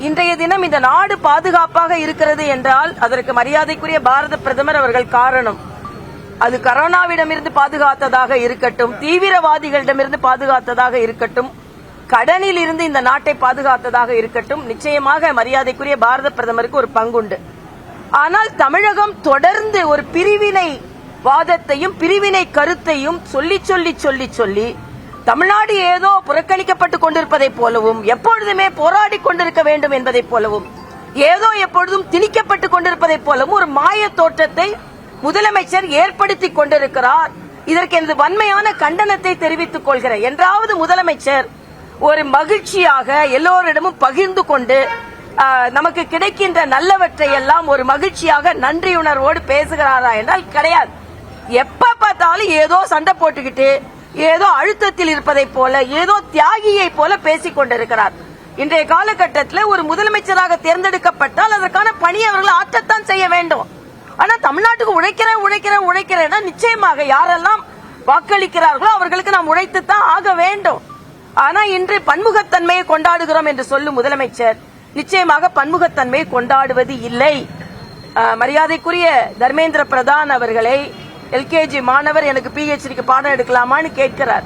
இன்றைய தினம் இந்த நாடு பாதுகாப்பாக இருக்கிறது என்றால் அதற்கு மரியாதைக்குரிய பாரத பிரதமர் அவர்கள் காரணம். அது கரோனாவிடமிருந்து பாதுகாத்ததாக இருக்கட்டும், தீவிரவாதிகளிடமிருந்து பாதுகாத்ததாக இருக்கட்டும், கடனில் இருந்து இந்த நாட்டை பாதுகாத்ததாக இருக்கட்டும், நிச்சயமாக மரியாதைக்குரிய பாரத பிரதமருக்கு ஒரு பங்குண்டு. ஆனால் தமிழகம் தொடர்ந்து ஒரு பிரிவினை வாதத்தையும் பிரிவினை கருத்தையும் சொல்லி சொல்லி சொல்லி சொல்லி தமிழ்நாடு ஏதோ புறக்கணிக்கப்பட்டுக் கொண்டிருப்பதைப் போலவும், எப்பொழுதுமே போராடி கொண்டிருக்க வேண்டும் என்பதைப் போலவும், ஏதோ எப்பொழுதும் திணிக்கப்பட்டுக் கொண்டிருப்பதைப் போலவும் ஒரு மாய தோற்றத்தை முதலமைச்சர் ஏற்படுத்திக் கொண்டிருக்கிறார். இதற்கு எனது வன்மையான கண்டனத்தை தெரிவித்துக் கொள்கிறேன். என்றாவது முதலமைச்சர் ஒரு மகிழ்ச்சியாக எல்லோரிடமும் பகிர்ந்து கொண்டு நமக்கு கிடைக்கின்ற நல்லவற்றை எல்லாம் ஒரு மகிழ்ச்சியாக நன்றியுணர்வோடு பேசுகிறாரா என்றால் கிடையாது. எப்ப பார்த்தாலும் ஏதோ சண்டை போட்டுக்கிட்டு, ஏதோ அழுத்தத்தில் இருப்பதைப் போல, ஏதோ தியாகியை போல பேசிக் கொண்டிருக்கிறார். இன்றைய காலகட்டத்தில் ஒரு முதலமைச்சராக தேர்ந்தெடுக்கப்பட்டால் அதற்கான பணி அவர்கள் ஆற்றத்தான் செய்ய வேண்டும். ஆனா தமிழ்நாட்டுக்கு உழைக்கிறேன்னா நிச்சயமாக யாரெல்லாம் வாக்களிக்கிறார்களோ அவர்களுக்கு நாம் உழைத்துத்தான் ஆக வேண்டும். ஆனா இன்று பன்முகத்தன்மையை கொண்டாடுகிறோம் என்று சொல்லும் முதலமைச்சர் நிச்சயமாக பன்முகத்தன்மையை கொண்டாடுவது இல்லை. மரியாதைக்குரிய தர்மேந்திர பிரதான் அவர்களை எல்கேஜி மாணவர் எனக்கு PhDக்கு பாடம் எடுக்கலாமான்னு கேட்கிறார்.